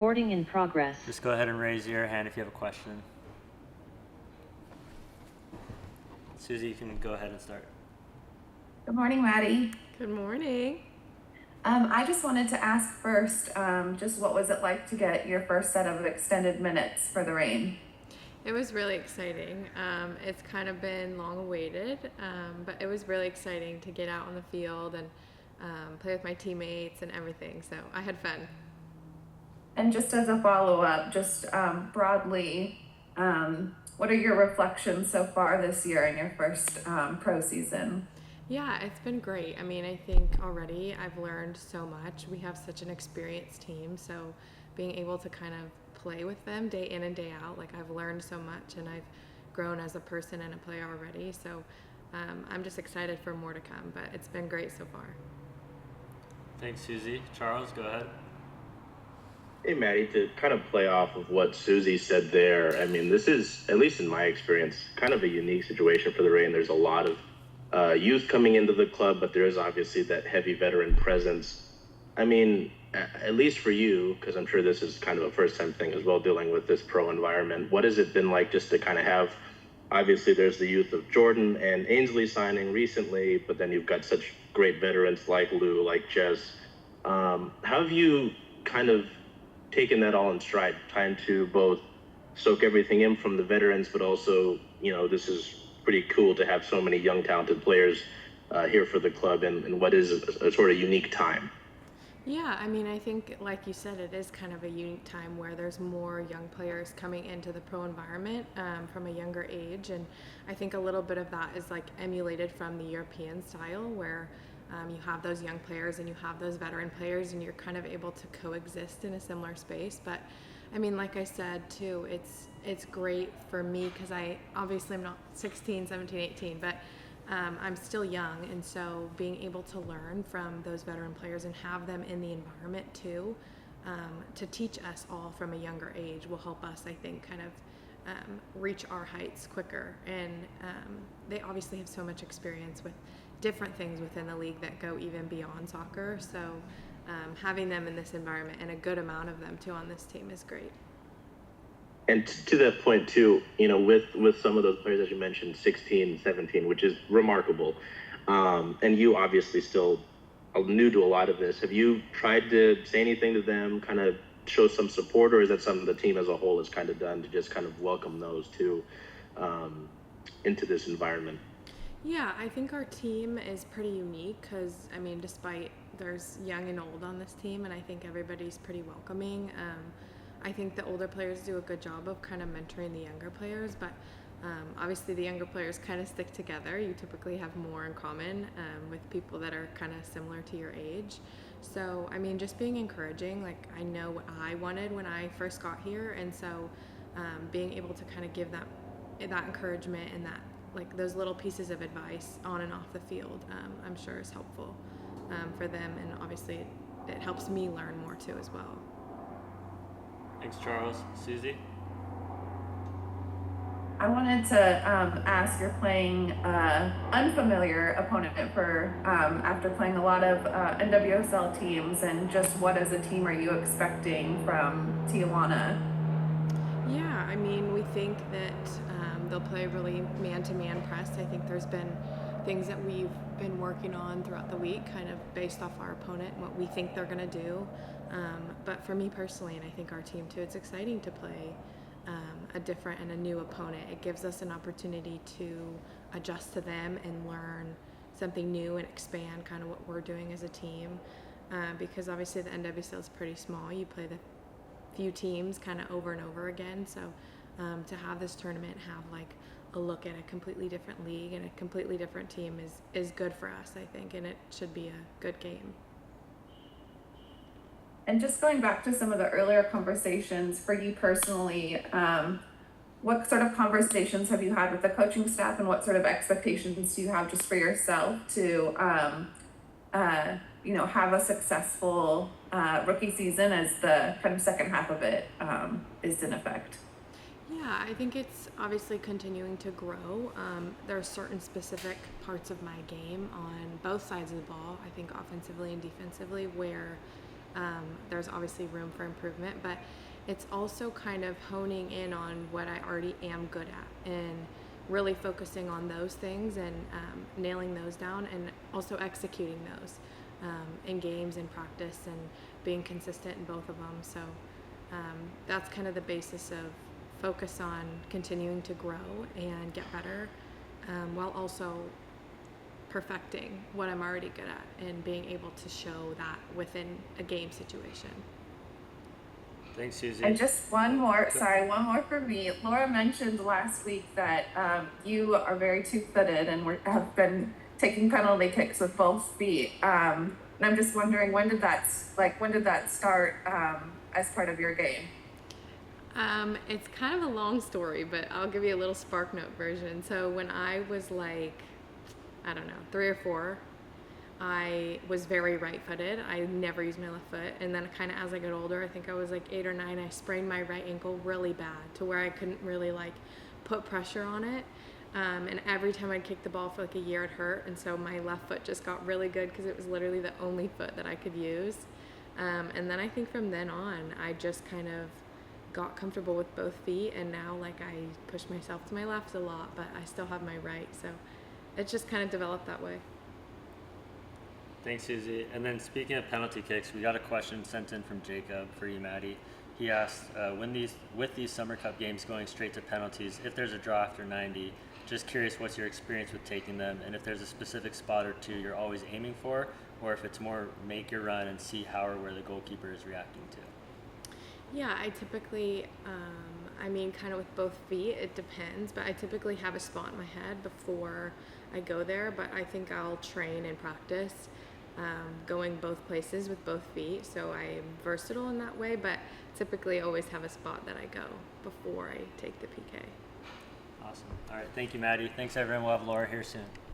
Recording in progress. Just go ahead and raise your hand if you have a question. Susie, you can go ahead and start. Good morning, Maddie. Good morning. I just wanted to ask first, just what was it like to get your first set of extended minutes for the Reign? It was really exciting. It's kind of been long awaited, but it was really exciting to get out on the field and play with my teammates and everything. So I had fun. And just as a follow-up, just broadly, what are your reflections so far this year in your first pro season? Yeah, it's been great. I mean, I think already I've learned so much. We have such an experienced team, so being able to kind of play with them day in and day out, like I've learned so much and I've grown as a person and a player already. So I'm just excited for more to come, but it's been great so far. Thanks, Susie. Charles, go ahead. Hey, Maddie, to kind of play off of what Susie said there, I mean, this is, at least in my experience, kind of a unique situation for the Reign. There's a lot of youth coming into the club, but there is obviously that heavy veteran presence. I mean, at least for you, because I'm sure this is kind of a first-time thing as well, dealing with this pro environment, what has it been like just to kind of have, obviously there's the youth of Jordan and Ainsley signing recently, but then you've got such great veterans like Lou, like Jess. How have you kind of taken that all in stride, trying to both soak everything in from the veterans, but also, you know, this is pretty cool to have so many young, talented players here for the club and what is a sort of unique time. Yeah, I mean, I think, like you said, it is kind of a unique time where there's more young players coming into the pro environment from a younger age. And I think a little bit of that is like emulated from the European style where you have those young players and you have those veteran players and you're kind of able to coexist in a similar space. But I mean, like I said, too, it's great for me because I obviously I'm not 16, 17, 18, but I'm still young, and so being able to learn from those veteran players and have them in the environment too, to teach us all from a younger age will help us, I think, kind of reach our heights quicker. And they obviously have so much experience with different things within the league that go even beyond soccer. So having them in this environment and a good amount of them too on this team is great. And to that point too, you know, with some of those players, as you mentioned, 16, 17, which is remarkable. And you obviously still are new to a lot of this. Have you tried to say anything to them, kind of show some support, or is that something the team as a whole has kind of done to just kind of welcome those two into this environment? Yeah, I think our team is pretty unique because, I mean, despite there's young and old on this team, and I think everybody's pretty welcoming. I think the older players do a good job of kind of mentoring the younger players, but obviously the younger players kind of stick together. You typically have more in common with people that are kind of similar to your age. So, I mean, just being encouraging, like I know what I wanted when I first got here, and so being able to kind of give that encouragement and that, like those little pieces of advice on and off the field, I'm sure is helpful for them, and obviously it helps me learn more too as well. Thanks, Charles. Susie? I wanted to ask, you're playing unfamiliar opponent for after playing a lot of NWSL teams, and just what as a team are you expecting from Tijuana? Yeah, I mean, we think that they'll play really man-to-man press. I think there's been things that we've been working on throughout the week, kind of based off our opponent and what we think they're going to do. But for me personally, and I think our team too, it's exciting to play a different and a new opponent. It gives us an opportunity to adjust to them and learn something new and expand kind of what we're doing as a team. Because obviously the NWSL is pretty small. You play the few teams kind of over and over again. So to have this tournament have like a look at a completely different league and a completely different team is good for us, I think, and it should be a good game. And just going back to some of the earlier conversations for you personally, what sort of conversations have you had with the coaching staff, and what sort of expectations do you have just for yourself to, have a successful rookie season as the kind of second half of it is in effect? Yeah, I think it's obviously continuing to grow. There are certain specific parts of my game on both sides of the ball, I think offensively and defensively, where There's obviously room for improvement, but it's also kind of honing in on what I already am good at and really focusing on those things and nailing those down, and also executing those in games and practice and being consistent in both of them. So that's kind of the basis of focus on continuing to grow and get better, while also perfecting what I'm already good at and being able to show that within a game situation. Thanks, Susie. And just one more for me. Laura mentioned last week that you are very two-footed and have been taking penalty kicks with both feet. And I'm just wondering, when did that start as part of your game? It's kind of a long story, but I'll give you a little spark note version. So when I was like, I don't know, 3 or 4, I was very right-footed. I never used my left foot. And then kind of as I got older, I think I was like 8 or 9, I sprained my right ankle really bad to where I couldn't really like put pressure on it. And every time I'd kick the ball for like a year, it hurt. And so my left foot just got really good because it was literally the only foot that I could use. And then I think from then on, I just kind of got comfortable with both feet. And now like I push myself to my left a lot, but I still have my right. So it just kind of developed that way. Thanks, Susie. And then speaking of penalty kicks, we got a question sent in from Jacob for you, Maddie. He asked, with these Summer Cup games going straight to penalties, if there's a draw after 90, just curious what's your experience with taking them, and if there's a specific spot or two you're always aiming for, or if it's more make your run and see how or where the goalkeeper is reacting to. Yeah, I typically, kind of with both feet, it depends, but I typically have a spot in my head before I go there, but I think I'll train and practice going both places with both feet, so I'm versatile in that way, but typically always have a spot that I go before I take the PK. Awesome. All right, thank you, Maddie. Thanks, everyone. We'll have Laura here soon.